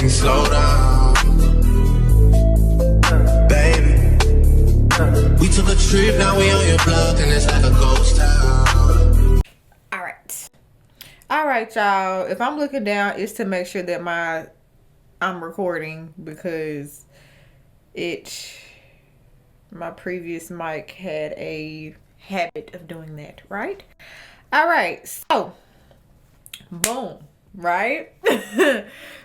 things slow down. Baby, we took a trip, now we on your block, and it's like a ghost town. Alright, y'all. If I'm looking down, it's to make sure that I'm recording, because my previous mic had a habit of doing that, right? Alright, so boom, right?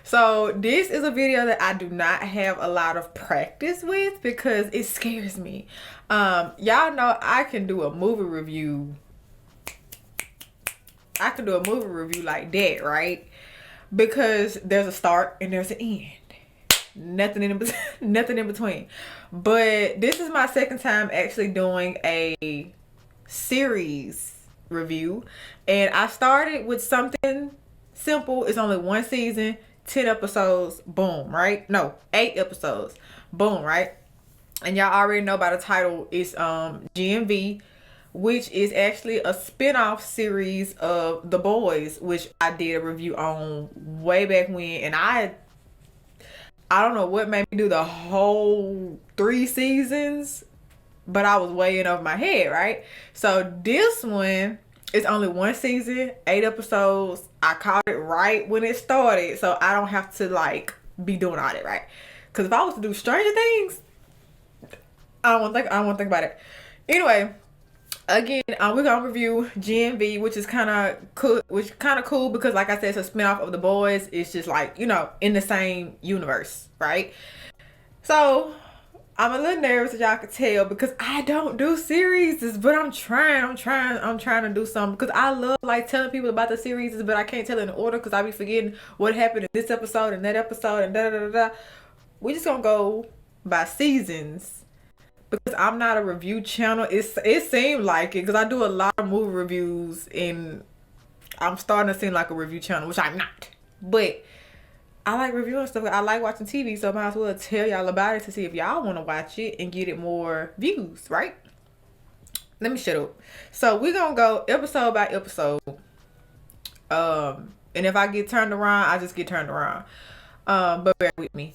So this is a video that I do not have a lot of practice with because it scares me. Y'all know I can do a movie review. I can do a movie review like that, right? Because there's a start and there's an end. Nothing in between. But this is my second time actually doing a series review, and I started with something simple. It's only one season, 10 episodes, boom, right? No, 8 episodes, boom, right? And y'all already know by the title, it's GNV, which is actually a spin-off series of The Boys, which I did a review on way back when, and I don't know what made me do the whole 3 seasons, but I was way in over my head, right? So this one is only one season, 8 episodes. I caught it right when it started, so I don't have to like be doing all that, right? Because if I was to do Stranger Things, I don't want to think about it. Anyway, again, we're gonna review GNV, which is kind of cool because, like I said, it's a spinoff of The Boys. It's just like, you know, in the same universe, right? So I'm a little nervous, as y'all can tell, because I don't do series, but I'm trying to do something, because I love like telling people about the series, but I can't tell in order because I be forgetting what happened in this episode and that episode and da da da da. We just gonna go by seasons, because I'm not a review channel. It seemed like it, because I do a lot of movie reviews and I'm starting to seem like a review channel, which I'm not. But I like reviewing stuff. I like watching TV, so I might as well tell y'all about it to see if y'all want to watch it and get it more views, right? Let me shut up. So we're gonna go episode by episode. And if I get turned around, I just get turned around. But bear with me.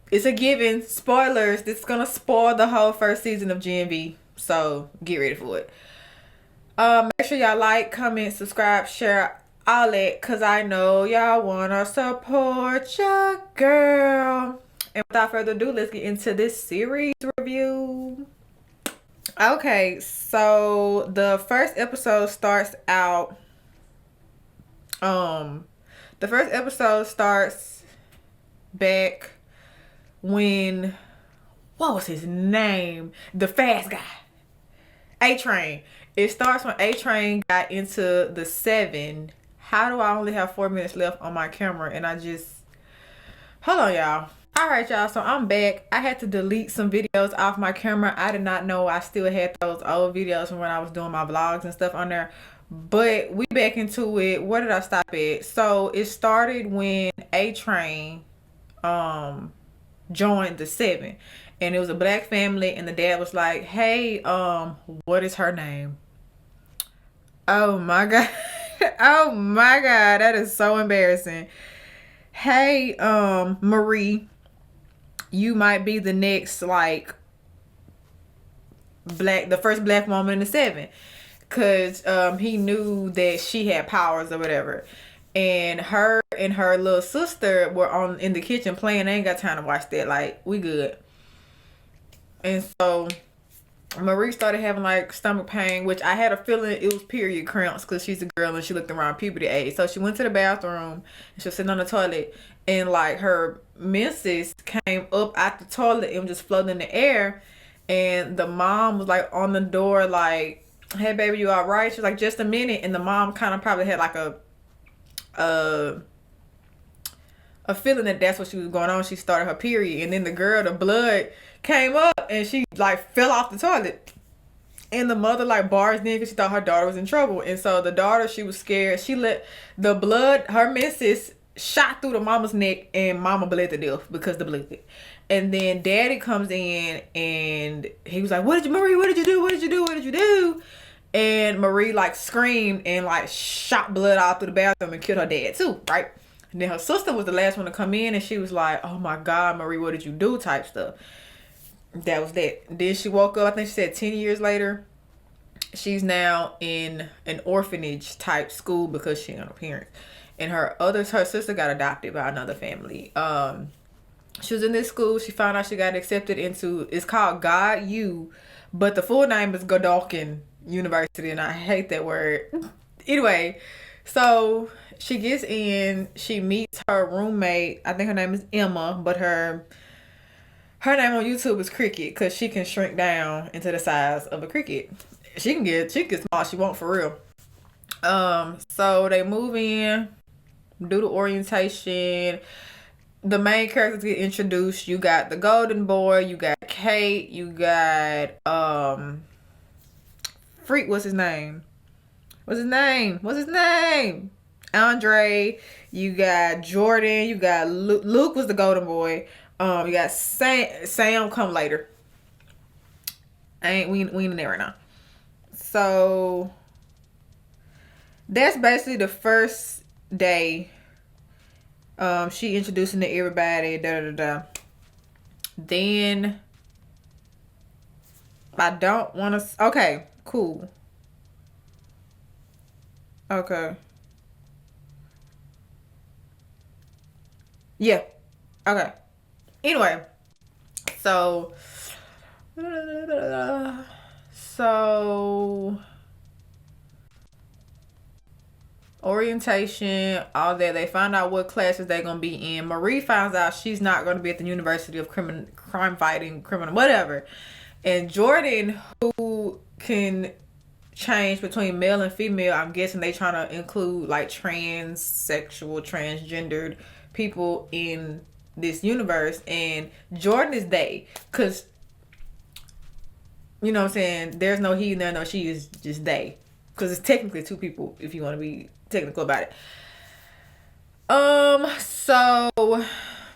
It's a given. Spoilers. This is gonna spoil the whole first season of GNV. So get ready for it. Make sure y'all like, comment, subscribe, share, all that, cause I know y'all wanna support your girl. And without further ado, let's get into this series review. Okay, so the first episode starts out. The first episode starts back when, what was his name? The fast guy, A-Train. It starts when A-Train got into the 7. How do I only have 4 minutes left on my camera? And hold on, y'all. All right, y'all. So I'm back. I had to delete some videos off my camera. I did not know I still had those old videos from when I was doing my vlogs and stuff on there. But we back into it. Where did I stop at? So it started when A-Train joined the 7. And it was a black family. And the dad was like, hey, what is her name? Oh, my God. Oh my God, that is so embarrassing. Hey, Marie, you might be the next, like, the first black woman in the 7. Cause he knew that she had powers or whatever. And her little sister were in the kitchen playing. They ain't got time to watch that. Like, we good. And so Marie started having like stomach pain, which I had a feeling it was period cramps because she's a girl and she looked around puberty age. So she went to the bathroom and she was sitting on the toilet, and like her menses came up out the toilet and just floating in the air. And the mom was like on the door like, hey baby, you all right? She was like, just a minute. And the mom kind of probably had like a feeling that that's what she was going on. She started her period, and then the blood came up and she like fell off the toilet, and the mother like barged in because she thought her daughter was in trouble. And so the daughter, she was scared. She let the blood, her menses shot through the mama's neck, and mama bled to death because the blood. And then daddy comes in and he was like, Marie, what did you do? And Marie like screamed and like shot blood all through the bathroom and killed her dad too, right? Then her sister was the last one to come in, and she was like, "Oh my God, Marie, what did you do?" type stuff. That was that. Then she woke up, I think she said 10 years later. She's now in an orphanage type school because she had no parents. And her sister got adopted by another family. She was in this school. She found out she got accepted into, it's called God U, but the full name is Godolphin University, and I hate that word. Anyway, so she gets in, she meets her roommate. I think her name is Emma, but her name on YouTube is Cricket because she can shrink down into the size of a cricket. She can get small she want, for real. So they move in, do the orientation. The main characters get introduced. You got the golden boy, you got Kate, you got Freak, what's his name? Andre. You got Jordan, you got Luke was the golden boy. You got Sam come later. We in there right now. So that's basically the first day. She introducing to everybody. Then I don't want to. Okay, cool. Okay. Yeah. Okay. Anyway, so orientation, all that. They find out what classes they're gonna be in. Marie finds out she's not gonna be at the University of Crime Fighting, whatever. And Jordan, who can change between male and female, I'm guessing they trying to include like transsexual, transgendered people in this universe. And Jordan is they, because you know what I'm saying, there's no he, no she, is just they, because it's technically two people if you want to be technical about it. So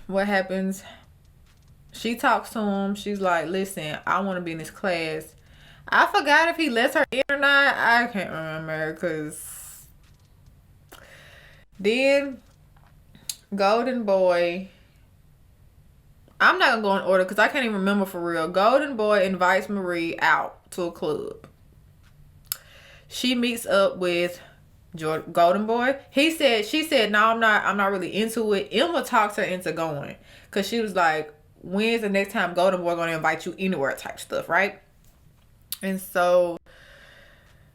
what happens, she talks to him. She's like, listen, I want to be in this class. I forgot if he lets her in or not. I can't remember, because then Golden Boy, I'm not gonna go in order because I can't even remember for real. Golden Boy invites Marie out to a club. She meets up with Golden Boy. She said, no, I'm not really into it. Emma talks her into going, because she was like, when's the next time Golden Boy gonna invite you anywhere type stuff, right? And so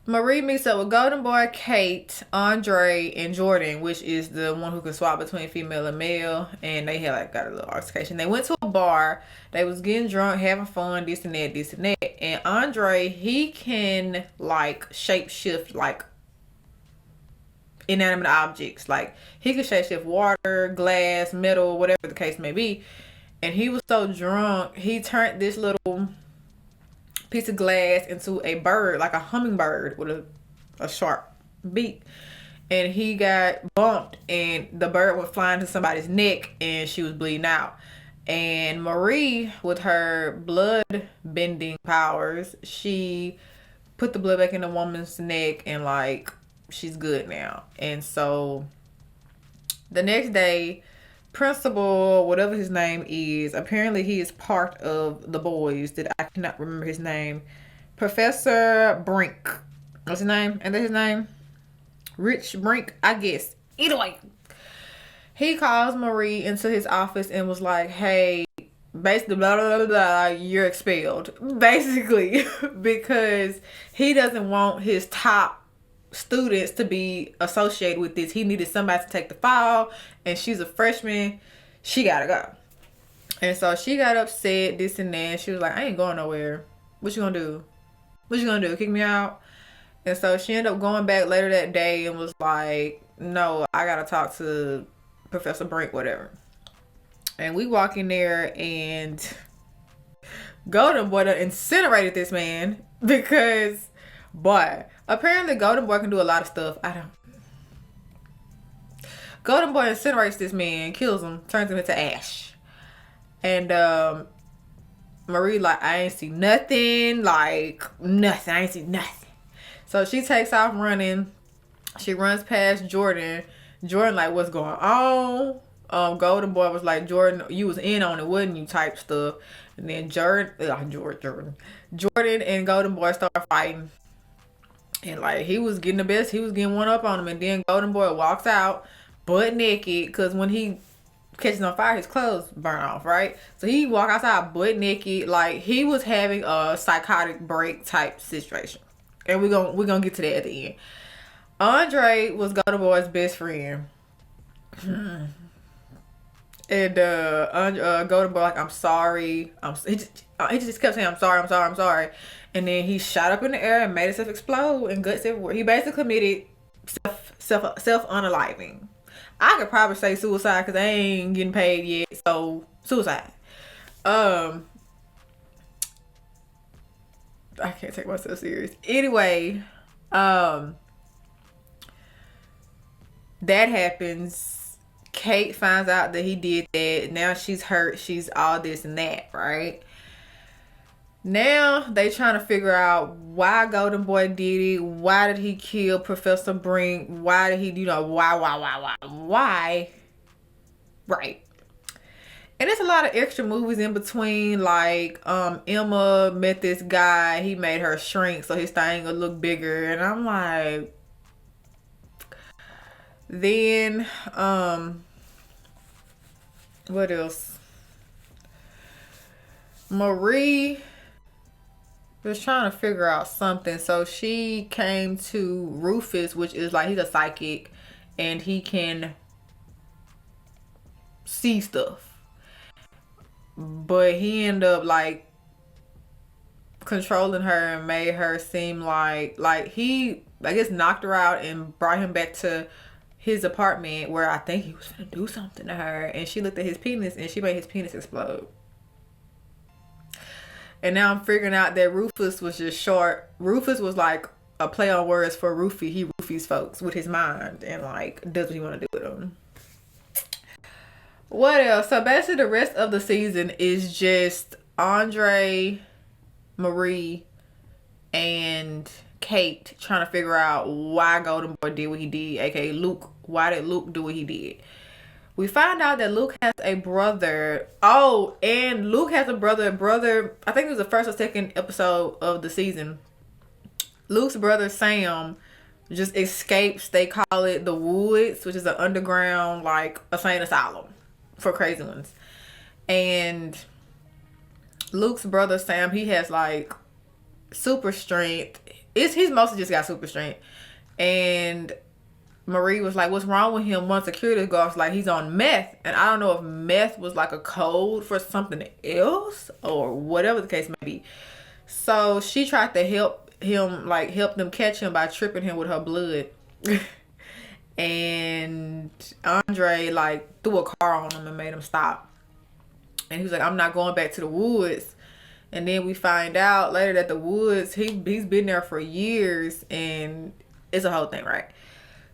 Marie meets up with Golden Boy, Kate, Andre, and Jordan, which is the one who can swap between female and male. And they had got a little altercation. They went to a bar. They was getting drunk, having fun, this and that. And Andre, he can shape shift inanimate objects. Like, he could shape shift water, glass, metal, whatever the case may be. And he was so drunk, he turned this little piece of glass into a bird, like a hummingbird with a sharp beak. And he got bumped, and the bird went flying to somebody's neck, and she was bleeding out. And Marie, with her blood bending powers, she put the blood back in the woman's neck, and she's good now. And so the next day, Principal, whatever his name is, apparently he is part of the boys that I cannot remember his name. Professor Brink. What's his name? Is that his name? Rich Brink, I guess. Either way, he calls Marie into his office and was like, hey, basically, blah, blah, blah, blah, you're expelled. Basically, because he doesn't want his top students to be associated with this. He needed somebody to take the file, and she's a freshman. She gotta go. And so she got upset, this and that. She was like, I ain't going nowhere. What you gonna do? Kick me out? And so she ended up going back later that day and was like, no, I gotta talk to Professor Brink, whatever. And we walk in there, and Golden Boy done incinerated this man, because boy, apparently Golden Boy can do a lot of stuff. Golden Boy incinerates this man, kills him, turns him into ash. And Marie I ain't see nothing. I ain't see nothing. So she takes off running. She runs past Jordan. Jordan like, what's going on? Golden Boy was like, Jordan, you was in on it, wasn't you? Type stuff. And then Jordan and Golden Boy started fighting. And like, he was getting the best. He was getting one up on him. And then Golden Boy walks out butt naked. Because when he catches on fire, his clothes burn off, right? So he walk outside butt naked. Like, he was having a psychotic break type situation. And we're gonna get to that at the end. Andre was Golden Boy's best friend. And Golden Boy like, I'm sorry. He just kept saying, I'm sorry. And then he shot up in the air and made himself explode and guts everywhere. He basically committed self unaliving. I could probably say suicide because they ain't getting paid yet, so suicide. I can't take myself serious. Anyway, that happens. Kate finds out that he did that. Now she's hurt. She's all this and that, right? Now they trying to figure out why Golden Boy did it. Why did he kill Professor Brink? Why did he, why? Right. And there's a lot of extra movies in between. Like, Emma met this guy. He made her shrink so his thing would look bigger. And I'm like... Then, what else? Marie was trying to figure out something. So she came to Rufus, which is like, he's a psychic and he can see stuff. But he ended up like controlling her and made her seem like he, I guess, knocked her out and brought him back to his apartment where I think he was gonna do something to her, and she looked at his penis and she made his penis explode. And now I'm figuring out that Rufus was just short. Rufus was like a play on words for Roofy. He roofies folks with his mind and like does what he want to do with them. What else? So basically the rest of the season is just Andre, Marie, and Kate trying to figure out why Golden Boy did what he did, aka Luke. Why did Luke do what he did? We find out that Luke has a brother. Oh, and Luke has a brother. I think it was the first or second episode of the season. Luke's brother Sam just escapes. They call it the Woods, which is an underground like insane asylum for crazy ones. And Luke's brother Sam, he has like super strength. He's mostly just got super strength. And Marie was like, what's wrong with him? One security guard was like, he's on meth. And I don't know if meth was like a code for something else or whatever the case may be. So she tried to help them catch him by tripping him with her blood. And Andre like threw a car on him and made him stop. And he was like, I'm not going back to the woods. And then we find out later that the woods, he's been there for years, and it's a whole thing, right?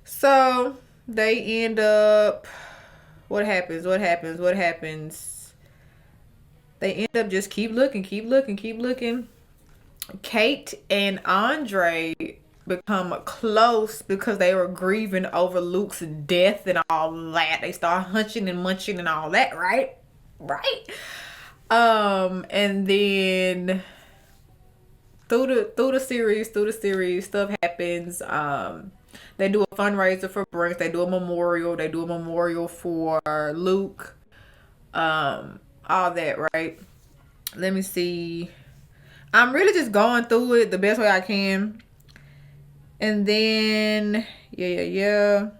So they end up, what happens? They end up just keep looking. Kate and Andre become close because they were grieving over Luke's death and all that. They start hunching and munching and all that, right? And then through the series, stuff happens. They do a fundraiser for Brink. They do a memorial for Luke. All that, right? Let me see. I'm really just going through it the best way I can. And then, yeah.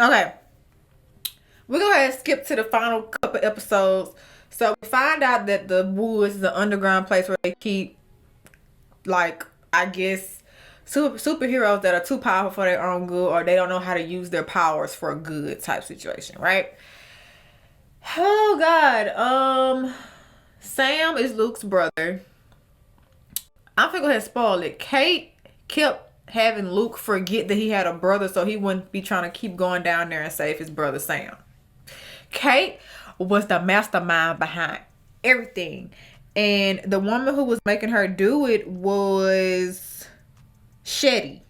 Okay. We're going to go ahead and skip to the final couple episodes. So we find out that the woods is an underground place where they keep, like, I guess, superheroes that are too powerful for their own good, or they don't know how to use their powers for a good type situation, right? Oh, God. Sam is Luke's brother. I'm going to go ahead and spoil it. Kate kept having Luke forget that he had a brother so he wouldn't be trying to keep going down there and save his brother Sam. Kate was the mastermind behind everything. And the woman who was making her do it was Shetty.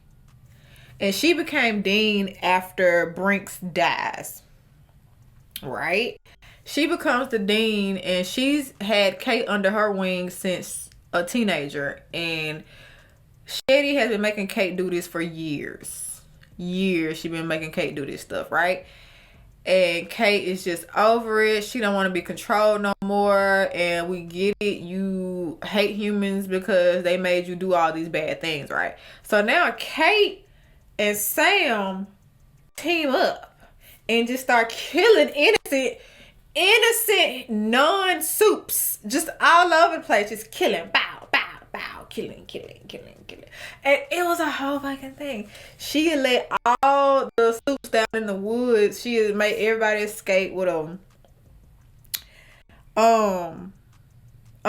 And she became dean after Brinks dies. Right? She becomes the dean, and she's had Kate under her wing since a teenager. And Shetty has been making Kate do this for years. Years she been making Kate do this stuff, right? And Kate is just over it. She don't want to be controlled no more. And we get it. You hate humans because they made you do all these bad things, right? So now Kate and Sam team up and just start killing innocent non-soups. Just all over the place. Just killing. Bow, bow, bow. Killing. And it was a whole fucking thing. She had let all the soups down in the woods. She had made everybody escape with them.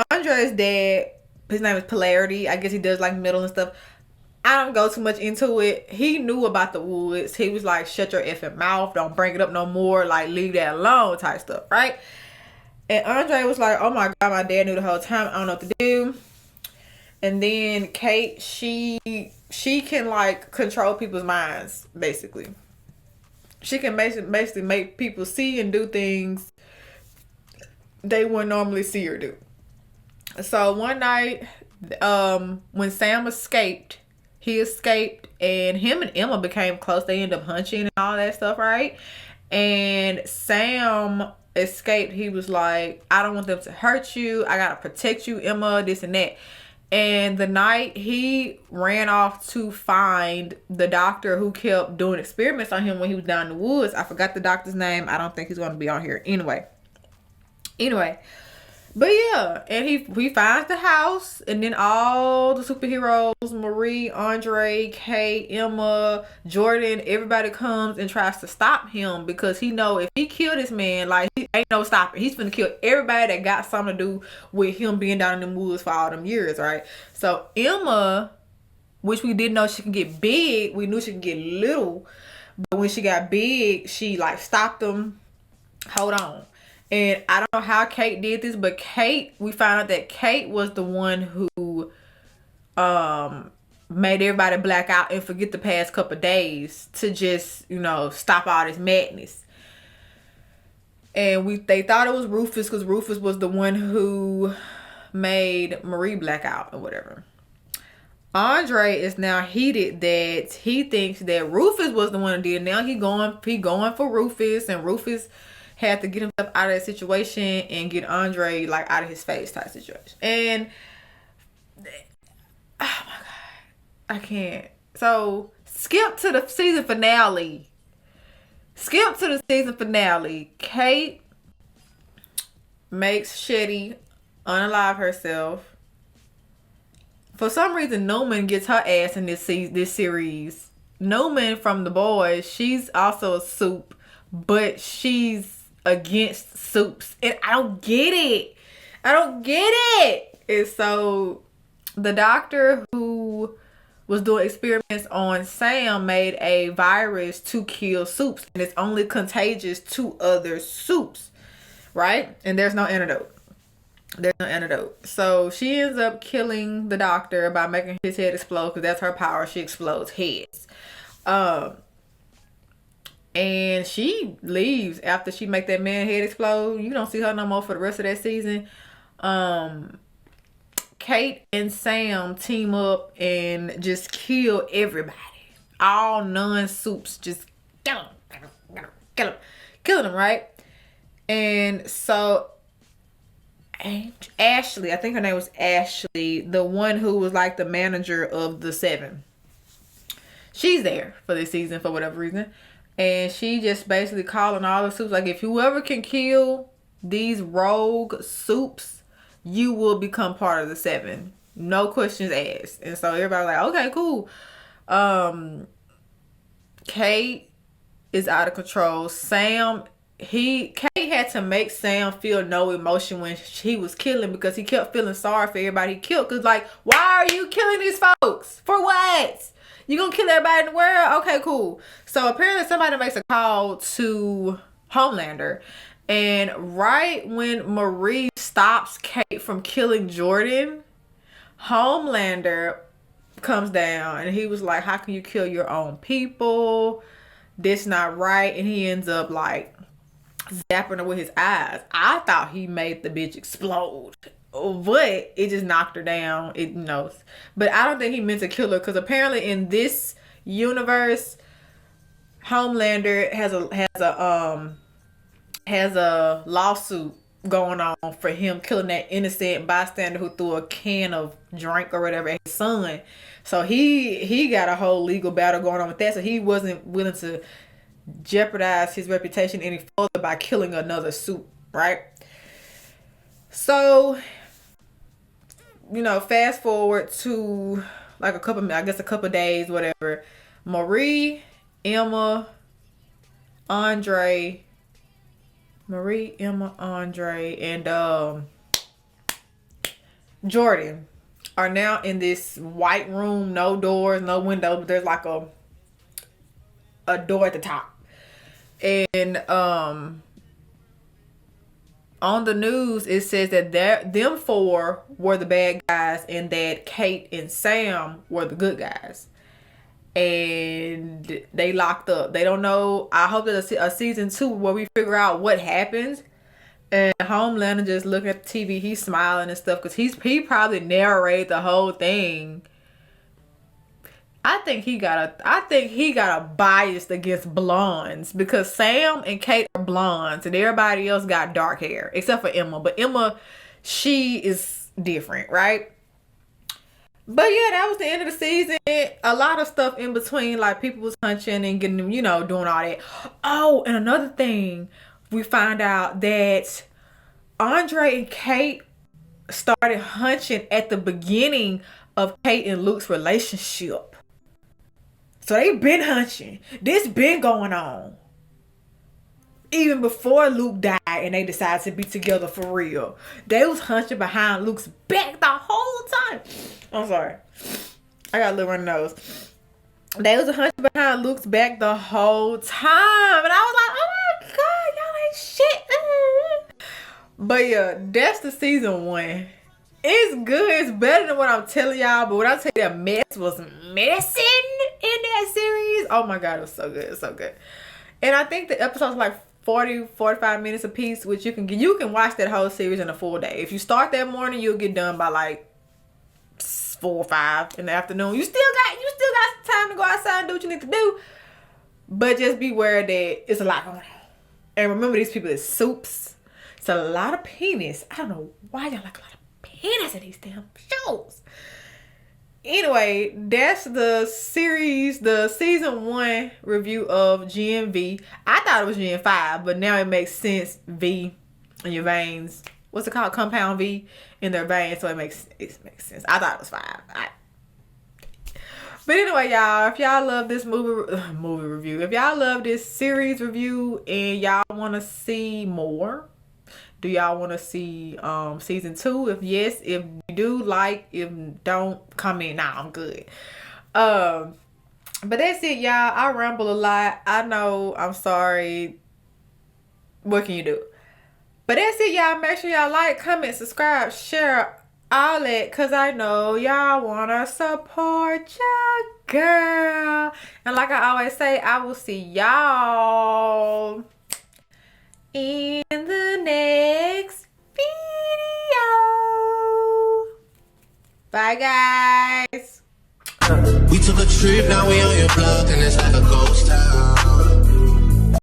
Andre's dad, his name is Polarity. I guess he does like metal and stuff. I don't go too much into it. He knew about the woods. He was like, shut your effing mouth. Don't bring it up no more. Like, leave that alone type stuff, right? And Andre was like, oh my God, my dad knew the whole time. I don't know what to do. And then Kate, she can like control people's minds, basically. She can basically make people see and do things they wouldn't normally see or do. So one night, when Sam escaped, he escaped, and him and Emma became close. They ended up hunching and all that stuff, right? And Sam escaped. He was like, I don't want them to hurt you. I gotta protect you, Emma, this and that. And the night he ran off to find the doctor who kept doing experiments on him when he was down in the woods. I forgot the doctor's name. I don't think he's going to be on here. Anyway. But yeah, and he finds the house, and then all the superheroes, Marie, Andre, Kate, Emma, Jordan, everybody comes and tries to stop him because he know if he kill this man, like, he ain't no stopping. He's finna kill everybody that got something to do with him being down in the woods for all them years, right? So Emma, which we didn't know she could get big, we knew she could get little, but when she got big, she like stopped him. Hold on. And I don't know how Kate did this, but we found out that Kate was the one who made everybody black out and forget the past couple of days to just, stop all this madness. And they thought it was Rufus because Rufus was the one who made Marie black out or whatever. Andre is now heated that he thinks that Rufus was the one who did it. Now he going for Rufus, and Rufus had to get himself out of that situation and get Andre like out of his face type situation. And oh my God, I can't. So skip to the season finale. Kate makes Shetty unalive herself. For some reason, Newman gets her ass in this series. Newman from The Boys, she's also a soup, but she's against soups, and I don't get it. And so the doctor who was doing experiments on Sam made a virus to kill soups, and it's only contagious to other soups, right? And there's no antidote. So she ends up killing the doctor by making his head explode, because that's her power. She explodes heads. And she leaves after she make that man head explode. You don't see her no more for the rest of that season. Kate and Sam team up and just kill everybody. All non-soups. Just kill them. Killing them, right? And so Ashley, I think her name was Ashley, the one who was like the manager of the 7. She's there for this season for whatever reason. And she just basically calling all the soups, like, if whoever can kill these rogue soups, you will become part of the 7. No questions asked. And so everybody like, okay, cool. Kate is out of control. Kate had to make Sam feel no emotion when he was killing, because he kept feeling sorry for everybody he killed. Because, like, why are you killing these folks? For what? You gonna kill everybody in the world? Okay, cool. So apparently somebody makes a call to Homelander, And right when Marie stops Kate from killing Jordan, Homelander comes down and he was like, how can you kill your own people? This not right. And he ends up like zapping her with his eyes. I thought he made the bitch explode, but it just knocked her down. It knows, but I don't think he meant to kill her, because apparently in this universe, Homelander has a lawsuit going on for him killing that innocent bystander who threw a can of drink or whatever at his son. So he got a whole legal battle going on with that. So he wasn't willing to jeopardize his reputation any further by killing another suit, right? So, you know, fast forward to like a couple days, whatever. Marie, Emma, Andre, and Jordan are now in this white room, no doors, no windows, but there's like a door at the top. And on the news it says that them four were the bad guys and that Kate and Sam were the good guys. And they locked up. They don't know. I hope there's a season 2 where we figure out what happens. And Homelander just looking at the TV, he's smiling and stuff, because he probably narrated the whole thing. I think he got a bias against blondes, because Sam and Kate are blondes and everybody else got dark hair except for Emma. But Emma, she is different, right? But yeah, that was the end of the season. A lot of stuff in between, like people was hunching and getting, you know, doing all that. Oh, and another thing, we find out that Andre and Kate started hunching at the beginning of Kate and Luke's relationship. So they been hunching. This been going on. Even before Luke died and they decided to be together for real. They was hunching behind Luke's back the whole time. I'm sorry. I got a little runny nose. They was hunching behind Luke's back the whole time. And I was like, oh my God, y'all ain't shit. But yeah, that's the season 1. It's good. It's better than what I'm telling y'all. But when I tell you that mess was messing in that series, oh my God, it was so good. It's so good. And I think the episodes like 40-45 minutes a piece, which you can watch that whole series in a full day. If you start that morning, you'll get done by like 4 or 5 in the afternoon. You still got some time to go outside and do what you need to do. But just beware that it's a lot going on. And remember, these people is soups. It's a lot of penis. I don't know why y'all like a lot of penis in these damn shows. Anyway, that's the series, the season 1 review of GNV. I thought it was Gen 5, but now it makes sense. V in your veins. What's it called? Compound V in their veins. So it makes sense. I thought it was 5. But anyway, y'all, if y'all love this movie review, if y'all love this series review and y'all want to see more, do y'all want to see season 2? If yes, if you do, like. If don't, comment. Nah, I'm good. But that's it, y'all. I ramble a lot. I know. I'm sorry. What can you do? But that's it, y'all. Make sure y'all like, comment, subscribe, share, all that, because I know y'all want to support your girl. And like I always say, I will see y'all in the next video. Bye, guys. We took a trip, now we on your block, and it's like a ghost